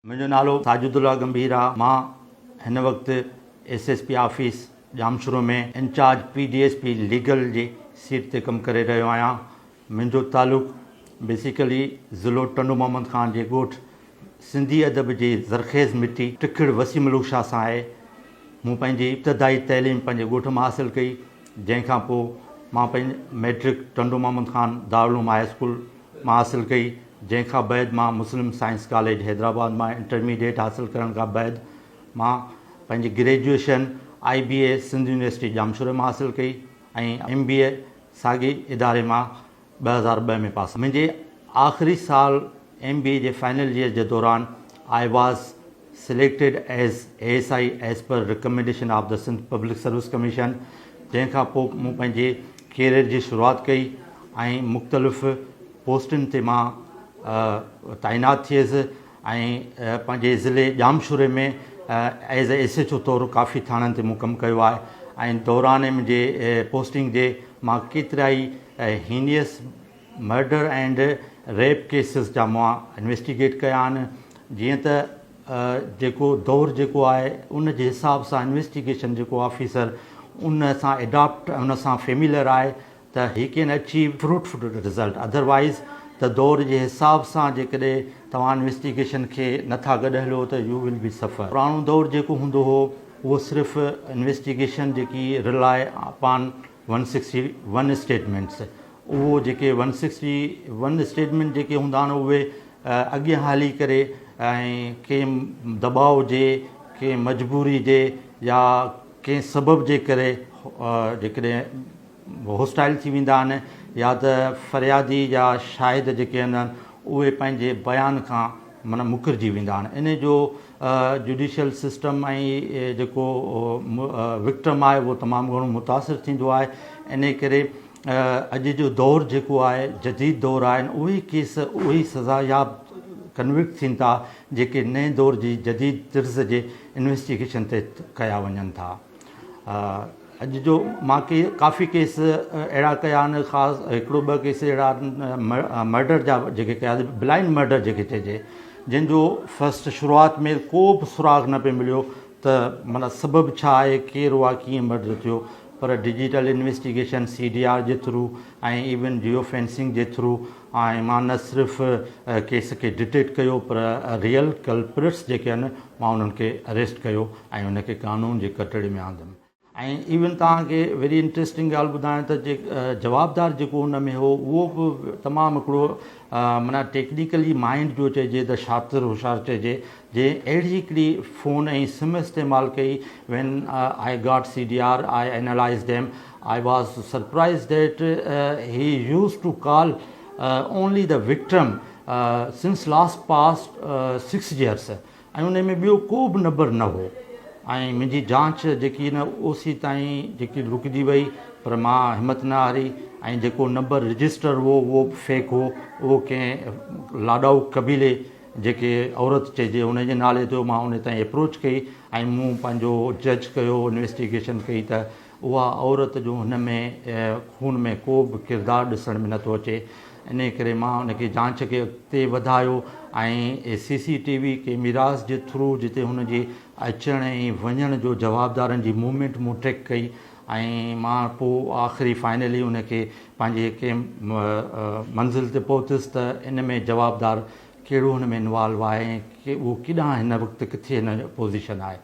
मुंहिंजो नालो साजिदुल्ला गंभीर आहे। मां हिन वक़्तु SSP ऑफिस जामशुरो में इंचार्ज PDSP लीगल जी सीट ते कमु करे रहियो आहियां। मुंहिंजो तालुक़ु बेसिकली ज़िलो टंडू मोहम्मद ख़ान जे ॻोठु सिंधी अदब जी ज़रख़ेज़ मिटी टिखिड़ वसी मलूक शाह सां आहे। मूं पंहिंजी इब्तिदाई तइलीम पंहिंजे ॻोठ मां हासिलु कई, जंहिंखां पोइ मां पंहिंजी matric Tando Muhammad Khan Darul high school मां हासिलु कई, जंहिंखां बैदि मां मुस्लिम साइंस कॉलेज हैदराबाद मां इंटरमीडिएट हासिलु करण खां बैदि मां पंहिंजी graduation IBA Sindh university Jamshoro मां हासिलु कई ऐं MBA साॻी इदारे मां 2002 में पास। मुंहिंजे आख़िरी साल MBA जे फाइनल ईयर जे दौरान I was selected as ASI as per recommendation of the Sindh public service commission, जंहिंखां पोइ मूं पंहिंजे कैरियर जी शुरूआति कई ऐं मुख़्तलिफ़ पोस्टुनि ते मां तैनात थियुसि ऐं पंहिंजे ज़िले जामशुरे में एज़ SHO तौरु काफ़ी थाणनि ते मूं कमु कयो आहे ऐं दौरान मुंहिंजे पोस्टिंग जे मां केतिरा ई heinous murder and rape cases जा मां इन्वेस्टिगेट कया आहिनि। जीअं त जेको दौरु जेको आहे उन जे हिसाब सां इन्वेस्टिगेशन जेको ऑफिसर उन सां एडॉप्ट उन सां फेमिलियर आहे त he can achieve fruitful result. Otherwise त दौर जे हिसाब सां जेकॾहिं तव्हां इन्वेस्टिगेशन खे नथा गॾु हलियो त यू विल बी सफ़र। पुराणो दौरु जेको हूंदो हो उहो सिर्फ़ु इन्वेस्टिगेशन जेकी रिलाए अपॉन 161 स्टेटमेंट्स, उहो जेके 161 स्टेटमेंट जेके हूंदा आहिनि उहे अॻियां हली करे ऐं कंहिं दबाव जे कंहिं मजबूरी जे या कंहिं सबब जे करे जेकॾहिं होस्टाइल थी वेंदा आहिनि या त फ़रियादी या शाहिद जेके आहिनि उहे पंहिंजे बयान खां माना मुकरजी वेंदा आहिनि। इन जो जुडिशल सिस्टम ऐं जेको विक्टम आहे उहो तमामु घणो मुतासिर थींदो आहे। इन करे अॼु जो दौरु जेको आहे जदीद दौरु आहे, उहे केस उहे सज़ायाब कन्विक्ट थियनि था जेके नए दौर जी जदीद तर्ज़ जे इन्वेस्टिगेशन ते कया वञनि था। अॼु जो मां काफ़ी केस अहिड़ा कया आहिनि, ख़ासि हिकिड़ो ॿ केस अहिड़ा मर्डर जा जेके कया, ब्लाइंड मर्डर जेके चइजे, जंहिंजो फस्ट शुरूआति में को बि सुराग न पियो मिलियो त माना सबबु छा आहे, केरु आहे, कीअं मर्डर थियो। पर डिजिटल इन्वेस्टिगेशन CDR जे थ्रू ऐं इवन जियो फेंसिंग जे थ्रू ऐं मां न सिर्फ़ु केस खे डिटेक्ट कयो पर रियल कल्प्रिट्स जेके आहिनि मां उन्हनि खे अरेस्ट कयो ऐं उनखे कानून जे कटड़े में आंदुमि। ऐं इवन तव्हांखे वेरी इंट्रस्टिंग ॻाल्हि ॿुधायां त जवाबदार जेको हुन में हो उहो बि तमामु हिकिड़ो माना टेक्निकली माइंड जो चइजे त शातिर होशियारु चइजे, जे अहिड़ी हिकिड़ी फ़ोन ऐं सिम इस्तेमालु कई। When I got CDR I analyse them, I was surprise that he use to call only the victim since last past 6 years ऐं उन में ॿियो को बि नंबर न हो ऐं मुंहिंजी जांच जेकी न ओसी ताईं जेकी रुकिजी वई, पर मां हिमत न हारी ऐं जेको नंबर रजिस्टर हो उहो फेक हो। उहो कंहिं लाॾाऊ कबीले जेके औरत चइजे उन जे नाले ते मां उन ताईं अप्रोच कई ऐं मूं पंहिंजो जज कयो, इन्वेस्टिगेशन कई त उहा औरत जो हुन में खून में को बि किरदारु ॾिसण में नथो अचे। इन करे मां उनखे जांच खे अॻिते वधायो ऐं CCTV कैमरास जे थ्रू जिते हुनजे अचण ऐं वञण जो जवाबदारनि जी मूवमेंट मूं ट्रैक कई ऐं मां पोइ आख़िरी फाइनली उनखे पंहिंजे कंहिं मंज़िल ते पहुतुसि त इन में जवाबदार कहिड़ो हुन में इन्वॉल्व आहे ऐं की उहो केॾांहुं हिन वक़्तु किथे हिन पोज़ीशन आहे।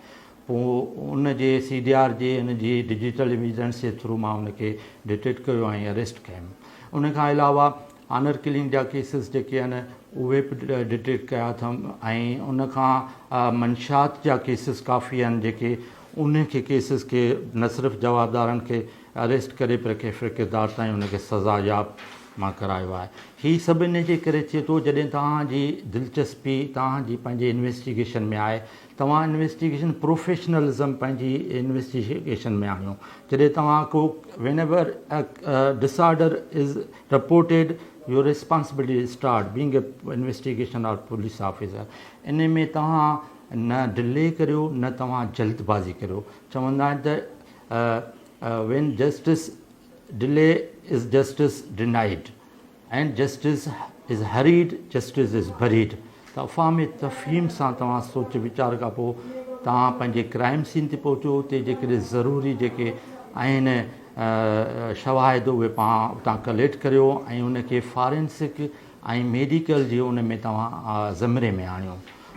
पोइ उन जे CDR जे हिन जी डिजिटल एविडेंस जे थ्रू मां उनखे डिटेक्ट कयो ऐं अरेस्ट कयुमि। उनखां अलावा ऑनर किलिंग जा केसिस जेके आहिनि उहे बि डिटेक्ट कया अथमि ऐं उनखां मंशात जा केसिस काफ़ी आहिनि जेके उनखे केसिस खे न सिर्फ़ु जवाबदारनि खे अरेस्ट करे पर कंहिं किरदार ताईं उनखे सज़ायाब मां करायो आहे। हीअ सभु इन जे करे थिए थो जॾहिं तव्हांजी दिलचस्पी तव्हांजी पंहिंजे इन्वेस्टिगेशन में आहे, तव्हां इन्वेस्टिगेशन प्रोफेशनलिज़म पंहिंजी इन्वेस्टिगेशन में आहियो। जॾहिं तव्हां को whenever disorder is reported your responsibility start being a investigation और पुलिस ऑफिसर। इन में तव्हां न डिले करियो न तव्हां जल्दबाज़ी करियो। चवंदा आहिनि त when justice delay is justice denied and justice is hurried, justice is buried. त अफ़ाम तफ़हीम सां तव्हां सोच वीचार खां पोइ तव्हां पंहिंजे क्राइम सीन ते पहुचो, उते जेके ज़रूरी जेके आहिनि शवाहिद उहे पाण उतां कलेक्ट करियो ऐं उनखे फॉरेंसिक ऐं मेडिकल जे उन में तव्हां ज़मरे में आणियो।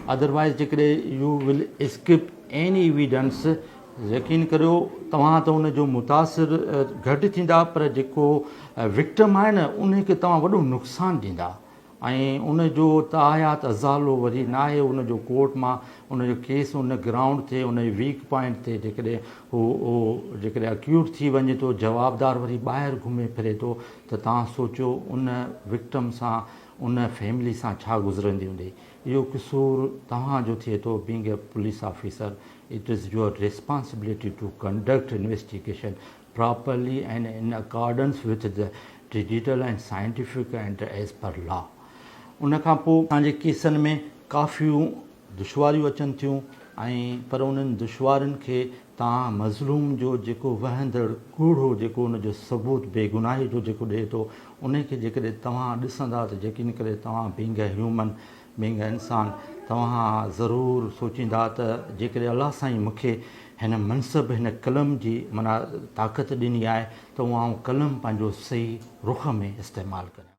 अदरवाइज़ जेकॾहिं यू विल स्किप एनी एविडेंस, यकीन करियो तव्हां त उनजो मुतासिर घटि थींदा, पर जेको विक्टिम आहे न उनखे तव्हां वॾो नुक़सानु ॾींदा ऐं उनजो तायात अज़ालो वरी न आहे उनजो कोर्ट मां उनजो केस उन ग्राउंड ते उन वीक पॉइंट ते जेकॾहिं जेकॾहिं अक्यूट थी वञे थो, जवाबदार वरी ॿाहिरि घुमे फिरे थो, त तव्हां सोचो उन विक्टिम सां उन फैमिली सां छा गुज़रंदी हूंदी। इहो क़सूरु तव्हांजो थिए थो being a police officer. It is your responsibility to conduct investigation properly and in accordance with the digital and scientific and as per law. उन खां पोइ तव्हांजे केसनि में काफ़ियूं दुश्वारियूं अचनि थियूं ऐं पर उन्हनि दुश्वारियुनि खे तव्हां मज़लूम जो जेको वहंदड़ कूड़ो जेको उनजो सबूत बेगुनाही जो जेको ॾिए थो, उनखे जेकॾहिं तव्हां ॾिसंदा त यकीन करे तव्हां being a human, being a इंसान, तव्हां ज़रूरु सोचींदा त जेकॾहिं अलाह साईं मूंखे हिन मनसब हिन कलम जी माना ताक़त ॾिनी आहे त उहा कलम पंहिंजो सही रुख़ में इस्तेमालु करियां।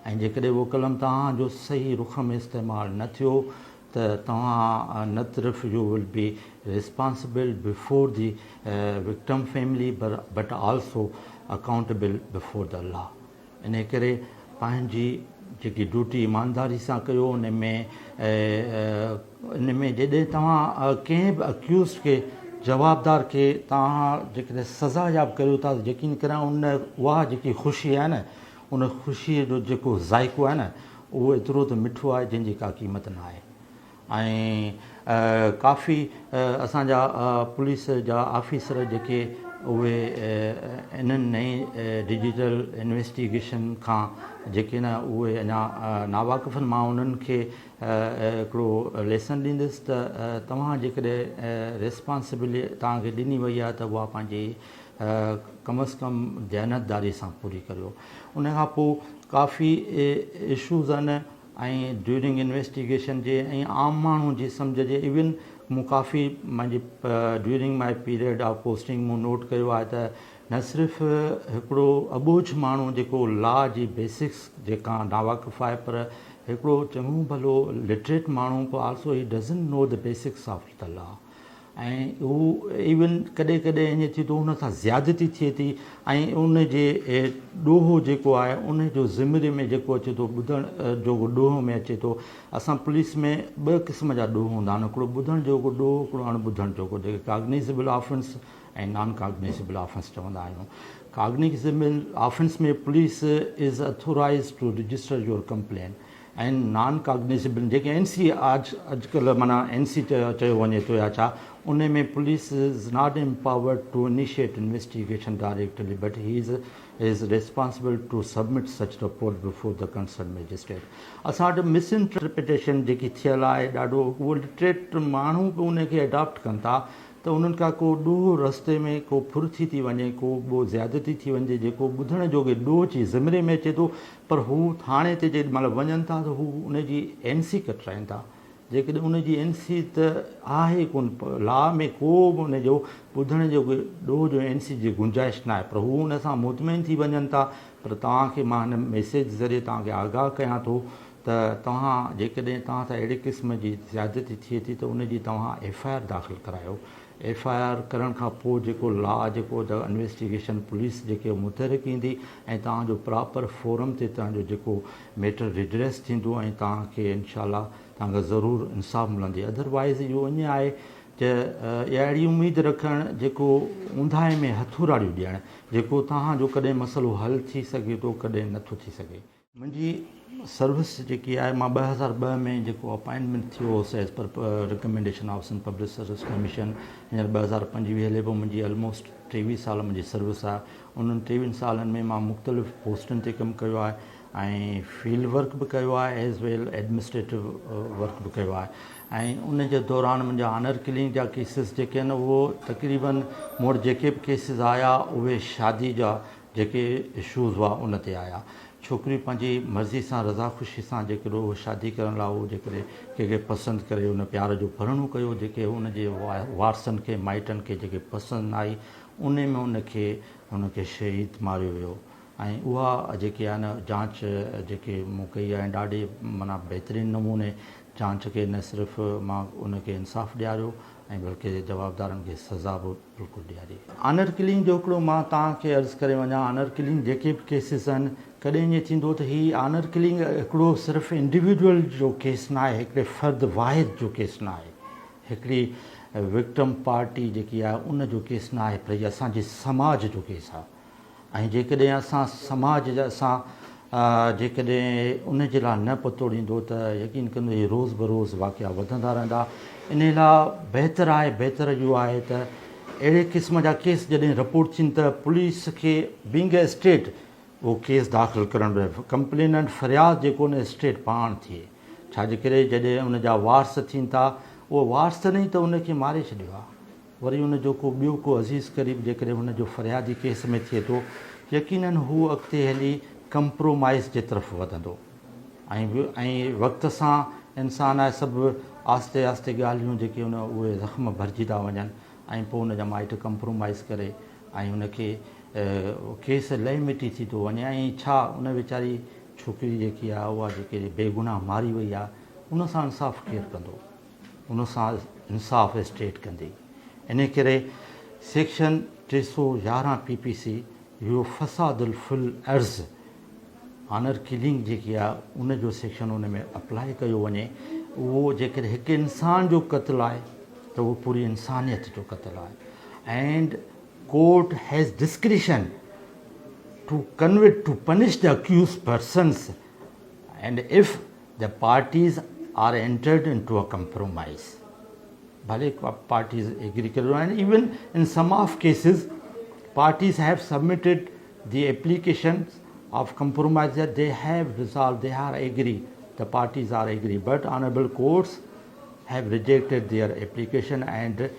ऐं जेकॾहिं उहो कलम तव्हांजो सही रुख़ में इस्तेमालु न थियो त तव्हां न सिर्फ़ु U will be responsible before the victim family but also accountable before the law. इन करे पंहिंजी जेकी ड्यूटी ईमानदारी सां कयो। उन में जॾहिं तव्हां कंहिं बि अक्यूज़ खे जवाबदार खे तव्हां जेकॾहिं सज़ा याब करियो था, यकीन करियां उहा जेकी ख़ुशी आहे न, उन ख़ुशीअ जो जेको ज़ाइक़ो आहे न, उहो एतिरो त मिठो आहे जंहिंजी का क़ीमत न आहे। ऐं काफ़ी असांजा पुलिस जा ऑफिसर जेके उहे इन्हनि नई डिजिटल इन्वेस्टिगेशन खां जेके न उहे अञा नावाक़िफ़नि मां उन्हनि खे हिकिड़ो लेसन ॾींदुसि त तव्हां जेकॾहिं रिस्पॉन्सिबिलिटी तव्हांखे ॾिनी वई आहे त उहा पंहिंजी कम अज़ कम दयानतदारी सां पूरी करियो। उन खां पोइ काफ़ी इशूज़ आहिनि ऐं ड्यूरिंग इन्वेस्टिगेशन जे ऐं आम माण्हू जी सम्झ जे इवन मूं काफ़ी मुंहिंजी during my period of posting मूं नोट कयो आहे त न सिर्फ़ु हिकिड़ो अबोझ माण्हू जेको लॉ जी बेसिक्स जेका नावाक़िफ़ आहे, पर हिकिड़ो चङो भलो लिटरेट माण्हू बि also he doesn't know the basics of the law. ऐं उहो इवन कॾहिं कॾहिं ईअं थी थो हुन सां ज़्यादती थिए थी ऐं उन जे ॾोहो जेको आहे उन जो ज़िमरे में जेको अचे थो ॿुधण जो ॾोह में अचे थो। असां पुलिस में ॿ क़िस्म जा ॾोह हूंदा आहिनि, हिकिड़ो ॿुधण जो ॾोह, हिकिड़ो अणॿुधण जो जेके कॉग्निज़ेबल ऑफेंस ऐं नॉन कॉग्निज़ेबल ऑफेंस चवंदा आहियूं। कॉग्निज़ेबल ऑफेंस में police is authorize to register your complaint ऐं नॉन कॉग्निज़ेबल जेके NC अॼुकल्ह माना NC चयो वञे थो या छा, उन में police is not empowered to initiate investigation directly but he is responsible to submit such report before the concern magistrate. असां वटि मिसइंटरप्रिटेशन जेकी थियल आहे ॾाढो, उहो लिटरेट माण्हू बि उनखे अडॉप्ट कनि था त उन्हनि खां को ॾोह रस्ते में को फुर्ती थी वञे, को ॿियो ज़्यादती थी वञे, जेको ॿुधण जोगे ॾोह जी ज़िमरे में अचे थो, पर हू थाणे ते जेॾी महिल वञनि था त हू उनजी NC कटराइनि था, जेकॾहिं उनजी NC त आहे कोन, लॉ में को बि उनजो ॿुधण जो ॾोह जो NC जी गुंजाइश न आहे, पर हू उन सां मुतमइन थी वञनि था। पर तव्हांखे मां हिन मैसेज ज़रिए तव्हांखे आगाह कयां थो त तव्हां जेकॾहिं तव्हां सां अहिड़े क़िस्म जी ज़्यादती थिए थी त उनजी तव्हां FIR दाख़िल करायो। FIR करण खां पोइ जेको लॉ जेको द इन्वेस्टिगेशन पुलिस जेके मुतहरिक ईंदी ऐं तव्हांजो प्रॉपर फोरम ते तव्हांजो जेको मैटर रिड्रेस थींदो ऐं तव्हांखे इनशाला तव्हांखे ज़रूरु इंसाफ़ मिलंदी। अदरवाइज़ इहो ईअं आहे त अहिड़ी उमेदु रखणु जेको ऊंधाए में हथोराड़ियूं ॾियणु, जेको तव्हांजो कॾहिं मसइलो हल थी सघे थो, कॾहिं नथो थी सघे। मुंहिंजी सर्विस जेकी आहे, मां 2002 में जेको अपॉइंटमेंट थियो हुउसि as per recommendation of Sindh public service commission, हींअर 2025 हले पोइ मुंहिंजी ऑलमोस्ट 23 साल मुंहिंजी सर्विस आहे। उन्हनि 23 सालनि में मां मुख़्तलिफ़ पोस्टुनि ते कमु कयो आहे ऐं फील्ड वर्क बि कयो आहे एज़ वेल एडमिनिस्ट्रेटिव वर्क बि कयो आहे। ऐं उन जे दौरान मुंहिंजा ऑनर किलिंग जा केसिस जेके आहिनि उहो तक़रीबन मूं वटि जेके बि केसिस आया उहे शादी जा जेके इशूज़ हुआ उन ते आया। छोकिरियूं पंहिंजी मर्ज़ी सां रज़ा ख़ुशी सां जेकॾहिं उहो शादी करण लाइ उहो जेकॾहिं कंहिंखे पसंदि करे उन प्यार जो भरणो कयो, जेके उनजे वारसनि खे माइटनि खे जेके पसंदि न आई उन में उनखे शहीद मारियो वियो। ऐं उहा जेकी आहे न जांच जेके मूं कई आहे ॾाढे माना बहितरीनु नमूने जांच खे न सिर्फ़ु मां उनखे इंसाफ़ु ॾियारियो ऐं बल्कि जवाबदारनि खे सज़ा बि बिल्कुलु ॾियारी। ऑनर किलिंग जो हिकिड़ो मां तव्हांखे अर्ज़ु करे वञा, ऑनर किलिंग जेके बि केसिस आहिनि कॾहिं ईअं थींदो त हीअ ऑनर किलिंग हिकिड़ो सिर्फ़ु इंडिविजुअल जो केस न आहे, हिकिड़े फ़र्द वाहिद जो केस न आहे, हिकिड़ी विक्टम पार्टी जेकी आहे उन जो केस न आहे, पर हीअ असांजे समाज जो केस आहे। ऐं जेकॾहिं असां समाज जा जेकॾहिं उन जे लाइ न पतोड़ींदो त यकीन कंदो इहे रोज़ बरोज़ वाक़िया वधंदा रहंदा। इन लाइ बहितर इहो आहे त अहिड़े क़िस्म जा केस जॾहिं रिपोर्ट थियनि त पुलिस खे बीइंग ए स्टेट उहो केस दाख़िल करणु पए। कंप्लेनेंट फ़रियाद जेको उन स्टेट पाण थिए, छाजे करे जॾहिं उन जा वारस थियनि था उहो वारस नहीं त उनखे मारे छॾियो आहे, वरी उन जो को ॿियो को अज़ीज़ क़रीब जेकॾहिं हुन जो फ़रियादी केस में थिए थो यकीनन हू अॻिते हली कंप्रोमाइज़ जे तरफ़ वधंदो। ऐं वक़्त सां इंसान आहे सभु आस्ते आस्ते ॻाल्हियूं जेके उहे ज़ख़्म भरिजी था वञनि ऐं पोइ उन जा माइट कंप्रोमाइज़ करे ऐं उनखे केस लही मिटी थी थो वञे। ऐं छा उन वीचारी छोकिरी जेकी आहे उहा जेके बेगुनाह मारी वई आहे उन सां इंसाफ़ केरु कंदो, उन सां इंसाफ़ स्टेट कंदी। इन करे सेक्शन 311 PPC इहो फ़सादुल फिल अर्ज़ ऑनर किलिंग जेकी आहे उन जो सेक्शन उन में अप्लाई कयो वञे। उहो जेकॾहिं हिकु इंसान जो क़त्लु आहे त उहो पूरी इंसानियत जो क़त्लु आहे। And court has discretion to convict to punish the accuse persons and if the parties are entered in to a compromise. भले parties agree करो, and even in some of cases parties have submitted the applications of compromise that they have resolved, they are agree, the parties are agree, but honorable courts have rejected their application and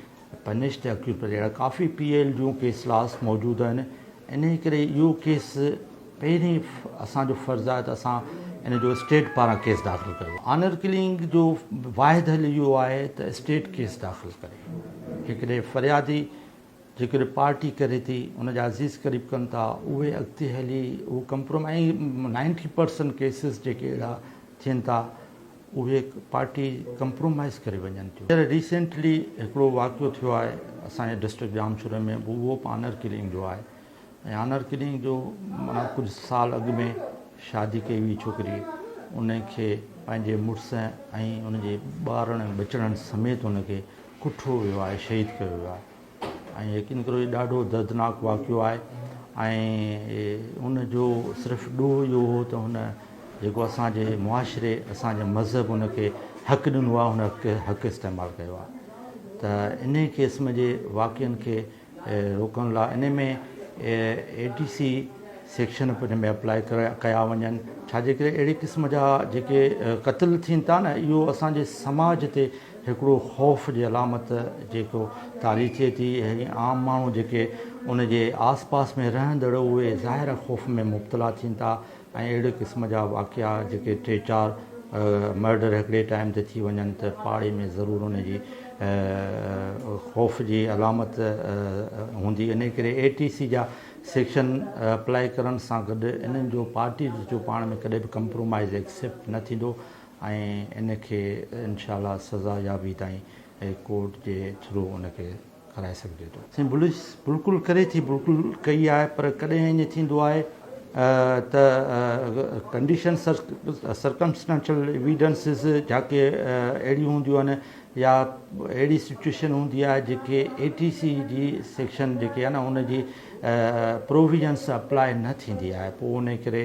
punished the accused। काफ़ी PL जूं case लास मौजूदु आहिनि। इन करे इहो case पहिरीं असांजो फ़र्ज़ु आहे त असां इन जो स्टेट पारां केस दाख़िल कयो। ऑनर किलिंग जो वाहिद हल इहो आहे त स्टेट केस दाख़िल करे। हिकिड़े फ़रियादी जेकॾहिं पार्टी करे थी उन जा अज़ीज़ क़रीब कनि था उहे अॻिते हली उहो कंप्रोमाइज़ 90% केसिस जेके अहिड़ा थियनि था उहे पार्टी कंप्रोमाइज़ करे वञनि थियूं। रिसेंटली हिकिड़ो वाक़ियो थियो आहे असांजे डिस्ट्रिक्ट जामशोरे में, उहो बि ऑनर किलिंग जो आहे। ऐं ऑनर किलिंग जो माना कुझु साल अॻु में शादी कई हुई छोकिरी, उनखे पंहिंजे मुड़ुस ऐं उनजे ॿारनि बचड़नि समेत उनखे कुठो वियो आहे, शहीद कयो वियो आहे। ऐं यकीन करो इहो ॾाढो दर्दनाक वाक़ियो आहे। ऐं उनजो सिर्फ़ु ॾोह इहो हो त हुन जेको असांजे मुआशिरे असांजे मज़हब उनखे हक़ु ॾिनो आहे हुन हक़ु इस्तेमालु कयो आहे। त इन क़िस्म जे वाक़ियनि खे रोकण लाइ इन में ATC सेक्शन हिन में अप्लाई कया वञनि। छाजे करे अहिड़े क़िस्म जा जेके क़त्ल थियनि था न इहो असांजे समाज ते हिकिड़ो ख़ौफ़ जी अलामत जेको तारी थिए थी। ऐं आम माण्हू जेके उनजे आस पास में रहंदड़ उहे ज़ाहिर ख़ौफ़ में मुब्तला थियनि था ऐं अहिड़े क़िस्म जा वाक़िया जेके 3-4 मर्डर हिकिड़े टाइम ते थी वञनि त पाड़े में ज़रूरु उनजी ख़ौफ़ जी अलामत हूंदी। इन करे ATC जा सेक्शन अप्लाई करण सां गॾु इन्हनि जो पार्टी जो पाण में कॾहिं बि कंप्रोमाइज़ एक्सेप्ट न थींदो ऐं इनखे इनशाला सज़ा याबी ताईं कोर्ट जे थ्रू उनखे कराए सघिजे थो। साईं पुलिस बिल्कुलु करे थी, बिल्कुलु कई आहे, पर कॾहिं ईअं थींदो आहे त कंडीशन सर्कमस्टेंशियल एविडेंसिस जाके अहिड़ियूं हूंदियूं आहिनि या अहिड़ी सिचुएशन हूंदी आहे जेके ATC जी सेक्शन जेके आहे न उनजी प्रोविजन्स अप्लाई न थींदी आहे। पोइ उन करे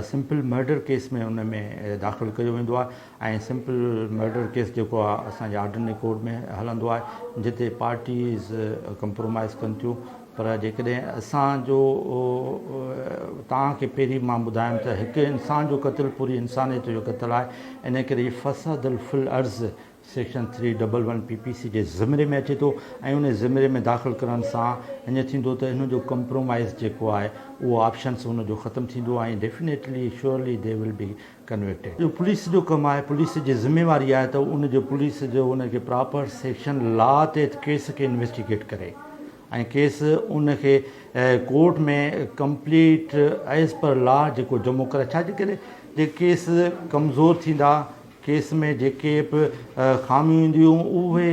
सिंपल मर्डर केस में उन में दाख़िल कयो वेंदो आहे। ऐं सिंपल मर्डर केस जेको आहे असांजे ऑर्डिनरी कोड में हलंदो आहे जिते पार्टीज़ कंप्रोमाइज़ कनि थियूं। पर जेकॾहिं असांजो तव्हांखे पहिरीं मां ॿुधायमि त हिकु इंसान जो क़त्लु पूरी इंसानियत जो क़त्लु आहे। इन करे फ़सादुल फिल अर्ज़ सेक्शन 311 PPC जे ज़िमरे में अचे थो ऐं उन ज़िमरे में दाख़िल करण सां हीअं थींदो त हिन जो कंप्रोमाइज़ जेको आहे उहो ऑप्शन्स हुन जो ख़तमु थींदो ऐं definitely surely they will be convicted. जो पुलिस जो कमु आहे, पुलिस जी ज़िम्मेवारी आहे त उन जो पुलिस जो उनखे प्रॉपर सेक्शन लॉ ते केस खे इन्वेस्टिगेट करे ऐं केस उनखे कोर्ट में कंप्लीट एज़ पर लॉ जेको जमो करे। छाजे करे जे केस कमज़ोर थींदा, केस में जेके बि ख़ामियूं ईंदियूं उहे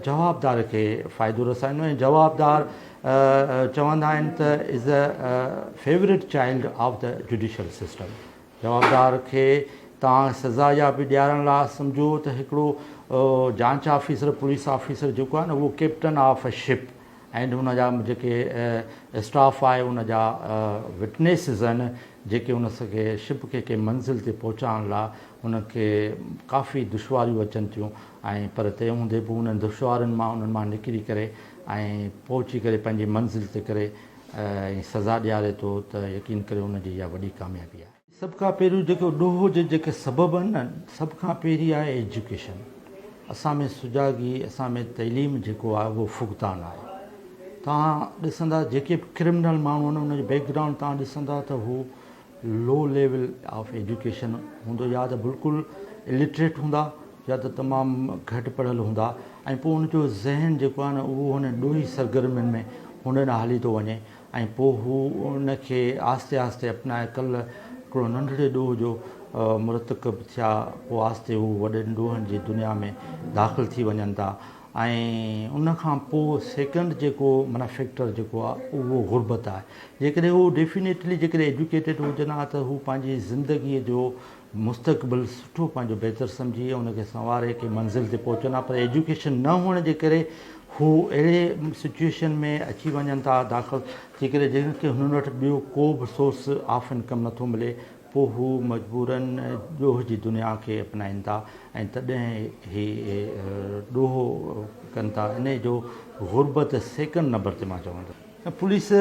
जवाबदार खे फ़ाइदो रसाईंदो ऐं जवाबदार चवंदा आहिनि त is a favourite child of the judicial system. जवाबदार खे तव्हां सज़ा या बि ॾियारण लाइ सम्झो त हिकिड़ो जांच ऑफिसर, पुलिस ऑफिसर जेको आहे न उहो captain of a ship and हुन जा जेके स्टाफ आहे, उन जा विटनेसिस आहिनि जेके उन खे शिप खे कंहिं मंज़िल ते पहुचाइण लाइ उनखे काफ़ी दुश्वारियूं अचनि थियूं ऐं पर तंहिं हूंदे बि उन्हनि दुश्वारियुनि मां उन्हनि मां निकिरी करे ऐं पहुची करे पंहिंजी मंज़िल ते करे ऐं सज़ा ॾियारे थो त यकीन करे उनजी इहा वॾी कामयाबी आहे। सभ खां पहिरियों जेको ॾोह जे जेके सबब आहिनि न, सभ खां पहिरीं आहे एजुकेशन। असां में सुजागी, असां में तइलीम जेको आहे उहो फुक़दान आहे। तव्हां ॾिसंदा जेके बि क्रिमिनल माण्हू आहिनि उनजो बैकग्राउंड तव्हां ॾिसंदा त हू लो लेवल ऑफ एजुकेशन हूंदो, या त बिल्कुलु इलिटरेट हूंदा या त तमामु घटि पढ़ियल हूंदा ऐं पोइ उनजो ज़हन जेको आहे न उहो हुन ॾोही सरगर्मियुनि में हुन ॾांहुं हली थो वञे ऐं पोइ हू उनखे आहिस्ते आहिस्ते अपनाए। कल्ह हिकिड़ो नंढड़े ॾोह जो मुरतकब थिया, पोइ आहिस्ते हू वॾनि ॾोहनि जी दुनिया में दाख़िल थी वञनि था ऐं उनखां पोइ सेकेंड जेको माना फैक्टर जेको आहे उहो गुरबत आहे। जेकॾहिं हू डेफिनेटली जेकॾहिं एजुकेटेड हुजनि हा त हू पंहिंजी ज़िंदगीअ जो मुस्तक़बिल सुठो पंहिंजो बहितर सम्झी उनखे संवारे के मंज़िल ते पहुचनि हा। पर एजुकेशन न हुअण जे करे हू अहिड़े सिचुएशन में अची वञनि था दाख़िल जे करे जंहिंखे हुननि वटि ॿियो को बि सोर्स ऑफ इनकम नथो मिले, पोइ हू मजबूरनि ॾोह जी दुनिया खे अपनाइनि था ऐं तॾहिं ही ॾोह कनि था। इन जो गुरबत सेकेंड नंबर ते मां चवंदुसि। पुलिस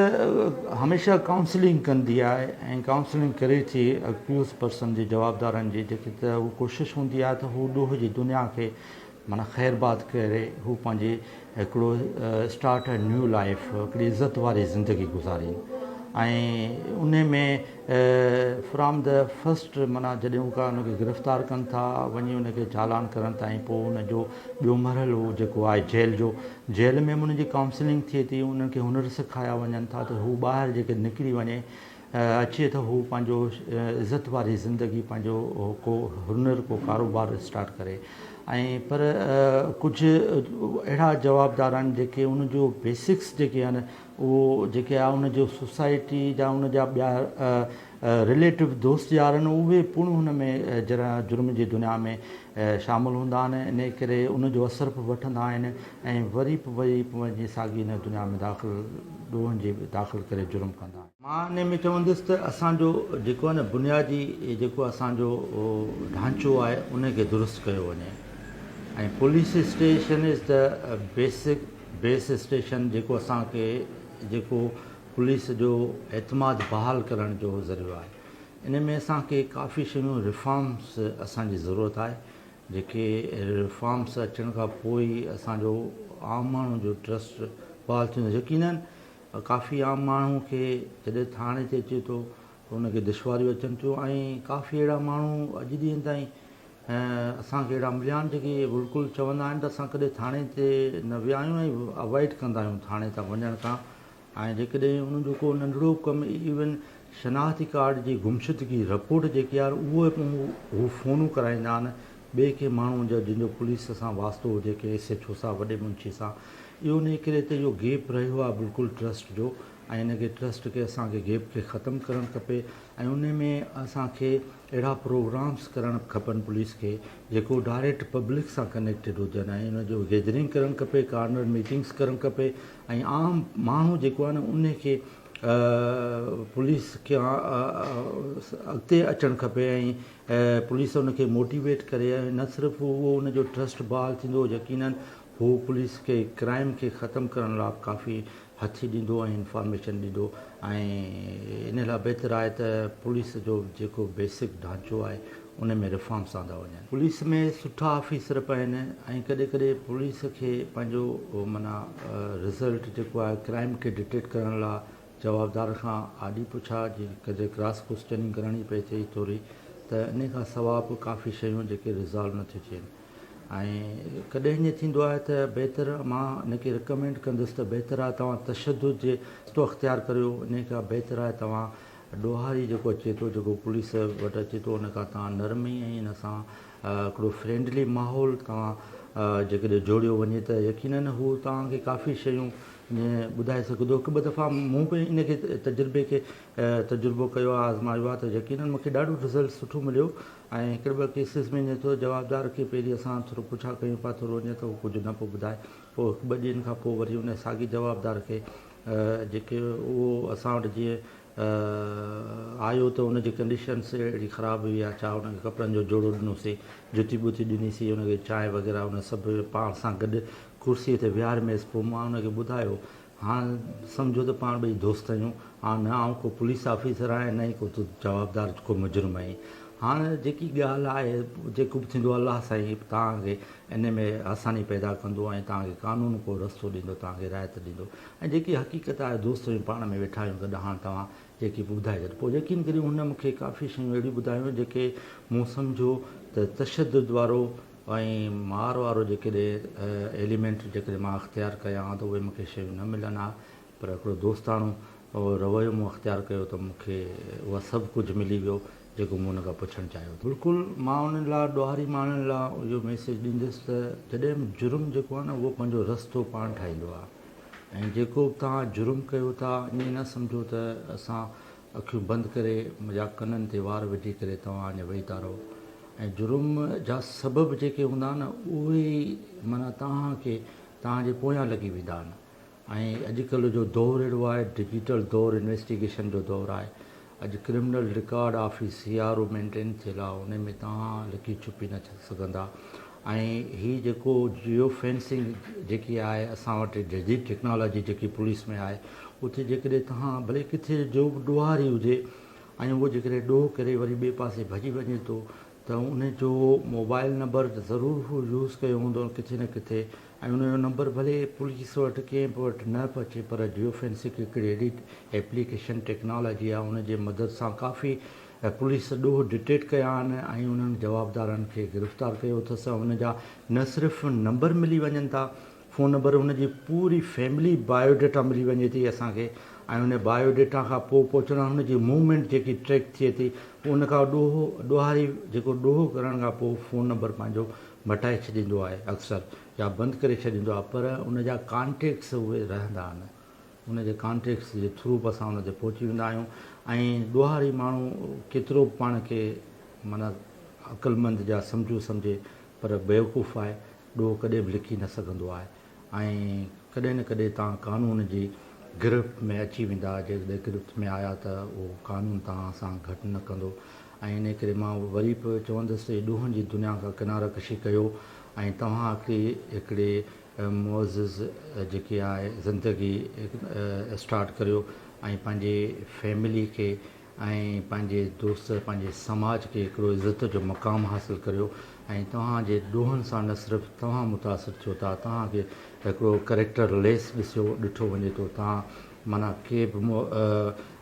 हमेशह काउंसलिंग कंदी आहे ऐं काउंसलिंग करे थी अक्यूज़ पर्सन जे जवाबदारनि जी जेकी त हू कोशिशि हूंदी आहे त हू ॾोह जी दुनिया खे माना ख़ैरबाद करे हू पंहिंजी हिकिड़ो स्टार्ट अ न्यू लाइफ, हिकिड़ी इज़त वारी ज़िंदगी गुज़ारीनि ऐं उन में फ्रॉम द फस्ट माना जॾहिं हू का उनखे गिरफ़्तार कनि था, वञी उनखे चालान करनि था ऐं पोइ उनजो ॿियो मरहलो जेको आहे जेल जो, जेल में उनजी काउंसलिंग थिए थी, उन्हनि खे हुनर सेखारिया वञनि था त हू ॿाहिरि जेके निकिरी वञे अचे त हू पंहिंजो इज़त वारी ज़िंदगी, पंहिंजो को हुनर, को कारोबार स्टार्ट करे। ऐं पर कुझु अहिड़ा जवाबदार आहिनि जेके उनजो बेसिक्स जेके आहिनि उहो जेके आहे उनजो सोसाइटी जा उनजा ॿिया रिलेटिव दोस्त यार आहिनि उहे पूर्ण हुन में जुर्म जी दुनिया में शामिलु हूंदा आहिनि। इन करे उनजो असर बि वठंदा आहिनि ऐं वरी वञी साॻी इन दुनिया में ॾोहनि जी दाख़िल करे जुर्म कंदा आहिनि। मां इन में चवंदुसि त असांजो जेको आहे न बुनियादी जेको असांजो ढांचो आहे उनखे दुरुस्त कयो वञे ऐं police station is the base station जेको असांखे जेको पुलिस जो एतमाद बहाल करण जो ज़रियो आहे। इन में असांखे काफ़ी शयूं रिफॉर्म्स असांजी ज़रूरत आहे, जेके रिफॉर्म्स अचण खां पोइ ई असांजो आम माण्हू जो ट्रस्ट बहाल थींदो। यकीनन काफ़ी आम माण्हू खे जॾहिं थाणे ते अचे थो त उनखे दुश्वारियूं अचनि थियूं ऐं काफ़ी अहिड़ा माण्हू अॼु ॾींहं ताईं असांखे अहिड़ा मिलिया आहिनि जेके बिल्कुलु चवंदा आहिनि त असां कॾहिं थाणे ते न विया आहियूं ऐं अवॉइड कंदा आहियूं थाणे तां वञण खां। ऐं जेकॾहिं उन्हनि जो को नंढिड़ो कमु इवन शनाख़ती कार्ड जी गुमशुदगी रिपोर्ट जेकी आहे उहे हू फ़ोनूं कराईंदा आहिनि ॿिए के माण्हू जो जंहिंजो पुलिस सां वास्तो हुजे के SHO सां, वॾे मुंशी सां। इहो इन करे त इहो गैप रहियो आहे बिल्कुलु ट्रस्ट जो ऐं इनखे ट्रस्ट खे असांखे गैप खे ख़तमु करणु खपे ऐं उन में असांखे अहिड़ा प्रोग्राम्स करणु खपनि पुलिस खे जेको डायरेक्ट पब्लिक सां कनेक्टेड हुजनि ऐं उनजो गैदरिंग करणु खपे, कार्नर मीटिंग्स करणु खपे ऐं आम माण्हू जेको आहे न उनखे पुलिस खे अॻिते अचणु खपे ऐं पुलिस उनखे मोटिवेट करे ऐं न सिर्फ़ु उहो उनजो ट्रस्ट बहाल थींदो, यकीनन हू पुलिस खे क्राइम खे ख़तमु करण लाइ काफ़ी हथी ॾींदो ऐं इंफॉर्मेशन ॾींदो ऐं इन लाइ बहितर आहे त पुलिस जो जेको बेसिक ढांचो आहे उन में रिफॉर्म्स आंदा वञनि। पुलिस में सुठा ऑफिसर पिया आहिनि ऐं कॾहिं कॾहिं पुलिस खे पंहिंजो माना रिज़ल्ट जेको आहे क्राइम खे डिटेक्ट करण लाइ जवाबदार खां आॾी पुछा जी कॾहिं क्रॉस क्वेश्चनिंग करणी पए थी थोरी, त इन खां सवाइ बि काफ़ी शयूं जेके रिज़ॉल्व नथियूं थियनि। ऐं कॾहिं हीअं थींदो आहे त बहितर मां इनखे रिकमेंड कंदुसि त बहितर आहे तव्हां तशदुद जे रस्तो अख़्तियार करियो। इन खां बहितर आहे तव्हां ॾोहारी जेको अचे थो, जेको पुलिस वटि अचे थो, उन खां तव्हां नरमी ऐं इन सां हिकिड़ो फ्रेंडली माहौल तव्हां जेकॾहिं जोड़ियो वञे त यकीननि हू तव्हांखे काफ़ी शयूं ईअं ॿुधाए सघंदो। हिकु ॿ दफ़ा मूं बि इनखे तजुर्बो कयो आहे, आज़मायो आहे, त यकीननि मूंखे ॾाढो रिज़ल्ट सुठो मिलियो। ऐं हिकिड़े ॿ केसिस में ईअं थो जवाबदार खे पहिरीं असां थोरो पुछा कयूं पिया, थोरो ईअं त कुझु न पियो ॿुधाए, पोइ हिकु ॿ ॾींहंनि खां पोइ वरी उन साॻी जवाबदार खे जेके उहो असां वटि जीअं आयो त उनजी कंडीशन्स अहिड़ी ख़राबु हुई आहे, छा हुनखे कपिड़नि जो जोड़ो ॾिनोसीं, जुती वुती ॾिनीसीं, हुनखे चांहि वग़ैरह उन सभु पाण सां गॾु कुर्सीअ ते विहारियसि। पोइ मां हुनखे ॿुधायो, हाणे सम्झो त पाण ॿई दोस्त आहियूं, हाणे न आउं को पुलिस ऑफिसर आहियां न ई को तूं जवाबदार को मुजरिम आहीं। हाणे जेकी ॻाल्हि आहे जेको बि थींदो अलाह साईं तव्हांखे इन में आसानी पैदा कंदो ऐं तव्हांखे कानून को रस्तो ॾींदो, तव्हांखे रायत ॾींदो। ऐं जेकी हक़ीक़त आहे दोस्त आहियूं, पाण में वेठा आहियूं गॾु, हाणे तव्हां जेकी ॿुधाए छॾ। पोइ यकीन करियो हुन मूंखे काफ़ी शयूं अहिड़ियूं ॿुधायूं जेके मूं सम्झो त तशदुद वारो ऐं मार वारो जेकॾहिं एलिमेंट जेकॾहिं मां अख़्तियार कयां त उहे मूंखे शयूं न मिलनि हा, पर हिकिड़ो दोस्ताणो रवैयो मूं अख़्तियार कयो त मूंखे उहा सभु कुझु मिली वियो जेको मूं हुन खां पुछणु चाहियो। बिल्कुलु मां उन्हनि लाइ ॾोहारी माण्हुनि लाइ इहो मैसेज ॾींदुसि त जॾहिं बि जुर्म जेको आहे न उहो पंहिंजो रस्तो पाण ठाहींदो आहे। ऐं जेको बि तव्हां जुर्म कयो था ईअं न सम्झो त असां अखियूं बंदि करे या कननि ते वार विझी करे तव्हां अञा वेही था रहो। ऐं जुर्म जा सबब जेके हूंदा न उहे ई माना तव्हांखे तव्हांजे पोयां लॻी वेंदा आहिनि। ऐं अॼुकल्ह जो दौरु अहिड़ो आहे, डिजिटल दौरु, इन्वेस्टिगेशन जो दौरु आहे। अॼु criminal record office CRO maintain थियल आहे, उन में तव्हां लिकी छुपी न सघंदा। ऐं हीअ जेको जियो फेंसिंग जेकी आहे असां वटि जदीद टेक्नोलॉजी जेकी पुलिस में आहे, उते जेकॾहिं तव्हां भले किथे जो बि ॾोहारी हुजे ऐं उहो जेकॾहिं ॾोह करे वरी ॿिए पासे भॼी वञे थो त उन जो मोबाइल नंबर ज़रूरु हू यूज़ कयो हूंदो किथे न किथे, ऐं उनजो नंबर भले पुलिस वटि कंहिं बि वटि न बि अचे, पर जियो फेंसिंग हिकिड़ी अहिड़ी एप्लीकेशन टेक्नोलॉजी आहे, उनजे मदद सां काफ़ी पुलिस ॾोह डिटेक्ट कया आहिनि ऐं उन्हनि जवाबदारनि खे गिरफ़्तार कयो अथसि। उन जा न सिर्फ़ु नंबर मिली वञनि था, फ़ोन नंबर, उनजी पूरी फैमिली बायोडेटा मिली वञे थी असांखे। ऐं उन बायोडेटा खां पोइ पहुचण हुनजी मूवमेंट जेकी ट्रैक थिए थी, उन खां ॾोहारी जेको ॾोह करण खां पोइ फ़ोन नंबर पंहिंजो मटाए छॾींदो आहे अक्सर, या बंदि करे छॾींदो आहे, पर उन जा कॉन्टेक्ट्स उहे रहंदा आहिनि। उन जे कॉन्टेक्ट्स जे थ्रू बि असां उन ते पहुची वेंदा आहियूं। ऐं ॾोहारी माण्हू केतिरो बि पाण खे माना अक़ुलमंद जा सम्झे, पर बेवकूफ़ आहे, ॾोह कॾहिं बि लिखी न सघंदो आहे। ऐं कॾहिं न कॾहिं तव्हां कानून जी गिरफ़्त में अची वेंदा, जेकॾहिं गिरफ़्त में आया त उहो कानून तव्हां सां घटि न कंदो। ऐं इन करे मां वरी बि चवंदुसि ॾोहनि जी दुनिया खां किनारा कशी कयो ऐं तव्हांखे हिकिड़े मुअज़्ज़िज़ जेकी आहे ज़िंदगी स्टार्ट करियो ऐं पंहिंजे फैमिली खे ऐं पंहिंजे दोस्त, पंहिंजे समाज खे हिकिड़ो इज़त जो मक़ाम हासिलु करियो। ऐं तव्हांजे ॾोहनि सां न सिर्फ़ु तव्हां मुतासिर थियो था, तव्हांखे हिकिड़ो करेक्टर लेस ॾिठो वञे थो। तव्हां माना के बि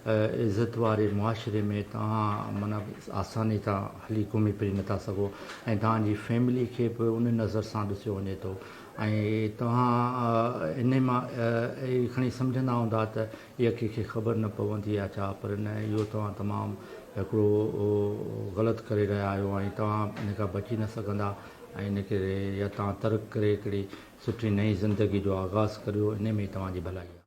इज़त वारे मुआशिरे में तव्हां माना आसानी सां हली घुमी फिरी नथा सघो, ऐं तव्हांजी फैमिली खे बि उन नज़र सां ॾिसियो वञे थो। ऐं तव्हां इन मां खणी सम्झंदा हूंदा त इहा कंहिंखे ख़बर न पवंदी आहे छा, पर न, इहो तव्हां तमामु हिकिड़ो ग़लति करे रहिया आहियो ऐं तव्हां इन खां बची न सघंदा। ऐं इन करे या तव्हां तर्क करे हिकिड़ी सुठी नई ज़िंदगी जो आगाज़ करियो, इन में तव्हांजी भलाई आहे।